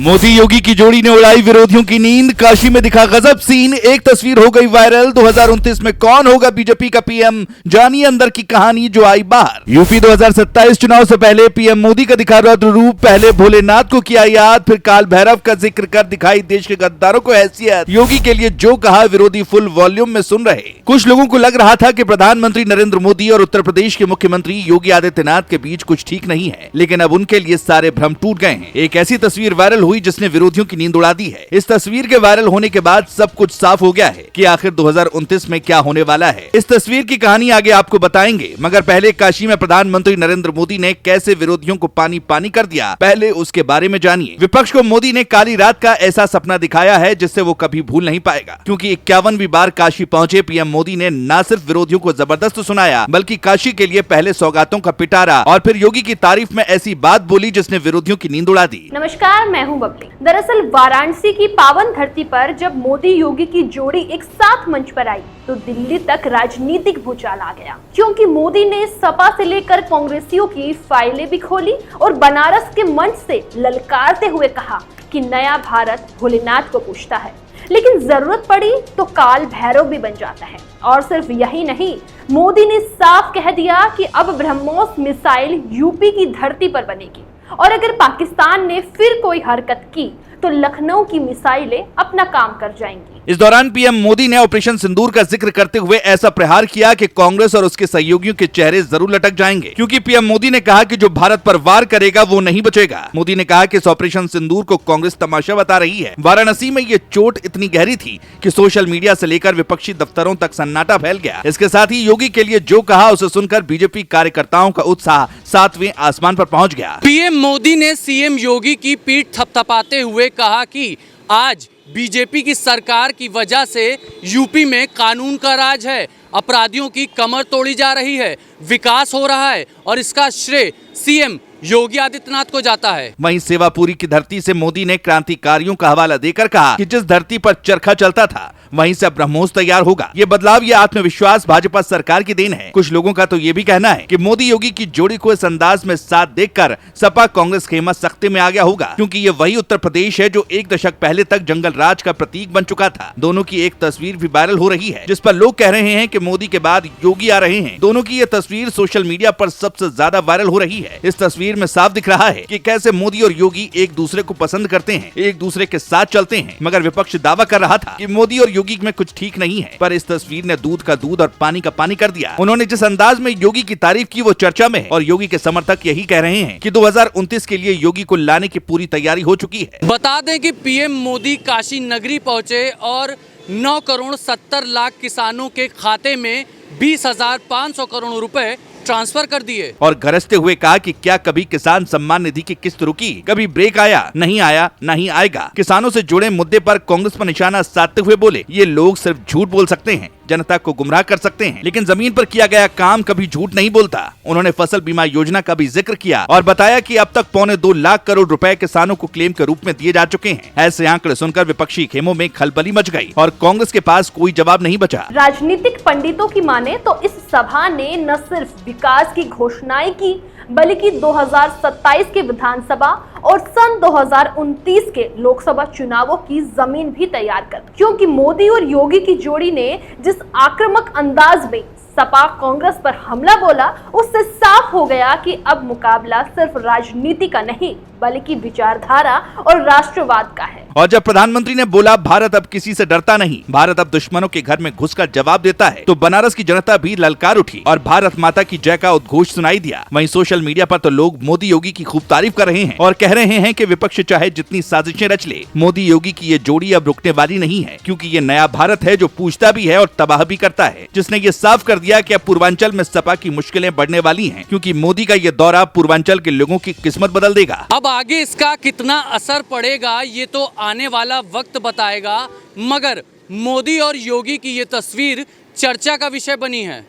मोदी योगी की जोड़ी ने उड़ाई विरोधियों की नींद। काशी में दिखा गजब सीन, एक तस्वीर हो गई वायरल। 2029 में कौन होगा बीजेपी का पीएम, जानिए अंदर की कहानी जो आई बाहर। यूपी 2027 चुनाव से पहले पीएम मोदी का दिखा रौद्र रूप। पहले भोलेनाथ को किया याद, फिर काल भैरव का जिक्र कर दिखाई देश के गद्दारों को हैसियत। योगी के लिए जो कहा विरोधी फुल वॉल्यूम में सुन रहे। कुछ लोगों को लग रहा था कि प्रधानमंत्री नरेंद्र मोदी और उत्तर प्रदेश के मुख्यमंत्री योगी आदित्यनाथ के बीच कुछ ठीक नहीं है, लेकिन अब उनके लिए सारे भ्रम टूट गए हैं। एक ऐसी तस्वीर वायरल हुई जिसने विरोधियों की नींद उड़ा दी है। इस तस्वीर के वायरल होने के बाद सब कुछ साफ हो गया है कि आखिर 2029 में क्या होने वाला है। इस तस्वीर की कहानी आगे आपको बताएंगे, मगर पहले काशी में प्रधानमंत्री नरेंद्र मोदी ने कैसे विरोधियों को पानी पानी कर दिया, पहले उसके बारे में जानिए। विपक्ष को मोदी ने काली रात का ऐसा सपना दिखाया है जिससे वो कभी भूल नहीं पाएगा, क्योंकि 51वीं बार काशी पहुंचे पीएम मोदी ने न सिर्फ विरोधियों को जबरदस्त सुनाया, बल्कि काशी के लिए पहले सौगातों का पिटारा और फिर योगी की तारीफ में ऐसी बात बोली जिसने विरोधियों की नींद उड़ा दी। नमस्कार, मैं हूं बबली। दरअसल वाराणसी की पावन धरती पर जब मोदी योगी की जोड़ी एक साथ मंच पर आई तो दिल्ली तक राजनीतिक भूचाल आ गया, क्योंकि मोदी ने सपा से लेकर कांग्रेसियों की फाइलें भी खोली और बनारस के मंच से ललकारते हुए कहा कि नया भारत भोलेनाथ को पूछता है, लेकिन जरूरत पड़ी तो काल भैरव भी बन जाता है। और सिर्फ यही नहीं, मोदी ने साफ कह दिया कि अब ब्रह्मोस मिसाइल यूपी की धरती पर बनेगी और अगर पाकिस्तान ने फिर कोई हरकत की तो लखनऊ की मिसाइलें अपना काम कर जाएंगी। इस दौरान पीएम मोदी ने ऑपरेशन सिंदूर का जिक्र करते हुए ऐसा प्रहार किया कि कांग्रेस और उसके सहयोगियों के चेहरे जरूर लटक जाएंगे, क्योंकि पीएम मोदी ने कहा कि जो भारत पर वार करेगा वो नहीं बचेगा। मोदी ने कहा कि इस ऑपरेशन सिंदूर को कांग्रेस तमाशा बता रही है। वाराणसी में ये चोट इतनी गहरी थी कि सोशल मीडिया से लेकर विपक्षी दफ्तरों तक सन्नाटा फैल गया। इसके साथ ही योगी के लिए जो कहा उसे सुनकर बीजेपी कार्यकर्ताओं का उत्साह 7वें आसमान पर पहुंच गया। पीएम मोदी ने सीएम योगी की पीठ थपथपाते हुए कहा कि आज बीजेपी की सरकार की वजह से यूपी में कानून का राज है, अपराधियों की कमर तोड़ी जा रही है, विकास हो रहा है और इसका श्रेय सीएम योगी आदित्यनाथ को जाता है। वहीं सेवापुरी की धरती से मोदी ने क्रांतिकारियों का हवाला देकर कहा कि जिस धरती पर चरखा चलता था वहीं से अब ब्रह्मोस तैयार होगा। ये बदलाव, ये आत्मविश्वास भाजपा सरकार की देन है। कुछ लोगों का तो ये भी कहना है कि मोदी योगी की जोड़ी को इस अंदाज में साथ देखकर सपा कांग्रेस खेमा सख्ते में आ गया होगा, क्योंकि ये वही उत्तर प्रदेश है जो एक दशक पहले तक जंगल राज का प्रतीक बन चुका था। दोनों की एक तस्वीर भी वायरल हो रही है जिस पर लोग कह रहे हैं कि मोदी के बाद योगी आ रहे हैं। दोनों की ये तस्वीर सोशल मीडिया पर सबसे ज्यादा वायरल हो रही है। इस तस्वीर में साफ दिख रहा है कि कैसे मोदी और योगी एक दूसरे को पसंद करते हैं, एक दूसरे के साथ चलते हैं। मगर विपक्ष दावा कर रहा था कि मोदी और योगी में कुछ ठीक नहीं है, पर इस तस्वीर ने दूध का दूध और पानी का पानी कर दिया। उन्होंने जिस अंदाज में योगी की तारीफ की वो चर्चा में है और योगी के समर्थक यही कह रहे हैं कि 2029 के लिए योगी को लाने की पूरी तैयारी हो चुकी है। बता दें कि पीएम मोदी काशी नगरी पहुंचे और 9 करोड़ 70 लाख किसानों के खाते में 20,500 करोड़ रुपए ट्रांसफर कर दिए और गरजते हुए कहा कि क्या कभी किसान सम्मान निधि की किस्त रुकी, कभी ब्रेक आया, नहीं आएगा। किसानों से जुड़े मुद्दे पर कांग्रेस पर निशाना साधते हुए बोले, ये लोग सिर्फ झूठ बोल सकते हैं, जनता को गुमराह कर सकते हैं, लेकिन जमीन पर किया गया काम कभी झूठ नहीं बोलता। उन्होंने फसल बीमा योजना का भी जिक्र किया और बताया कि अब तक 2.25 लाख करोड़ रुपए किसानों को क्लेम के रूप में दिए जा चुके हैं। ऐसे आंकड़े सुनकर विपक्षी खेमों में खलबली मच गई और कांग्रेस के पास कोई जवाब नहीं बचा। राजनीतिक पंडितों की माने तो इस सभा ने न सिर्फ विकास की घोषणाएं की, बल्कि 2027 के विधानसभा और सन 2029 के लोकसभा चुनावों की जमीन भी तैयार कर, क्योंकि मोदी और योगी की जोड़ी ने जिस आक्रामक अंदाज में सपा कांग्रेस पर हमला बोला, उससे साफ हो गया कि अब मुकाबला सिर्फ राजनीति का नहीं बल्कि विचारधारा और राष्ट्रवाद का है। और जब प्रधानमंत्री ने बोला भारत अब किसी से डरता नहीं, भारत अब दुश्मनों के घर में घुसकर जवाब देता है, तो बनारस की जनता भी ललकार उठी और भारत माता की जय का उद्घोष सुनाई दिया। वहीं सोशल मीडिया पर तो लोग मोदी योगी की खूब तारीफ कर रहे हैं और कह रहे हैं कि विपक्ष चाहे जितनी साजिशें रच ले, मोदी योगी की ये जोड़ी अब रुकने वाली नहीं है, क्योंकि ये नया भारत है जो पूछता भी है और तबाह भी करता है, जिसने ये साफ कर दिया कि अब पूर्वांचल में सपा की मुश्किलें बढ़ने वाली हैं, क्योंकि मोदी का ये दौरा पूर्वांचल के लोगों की किस्मत बदल देगा। अब आगे इसका कितना असर पड़ेगा ये तो आने वाला वक्त बताएगा, मगर मोदी और योगी की ये तस्वीर चर्चा का विषय बनी है।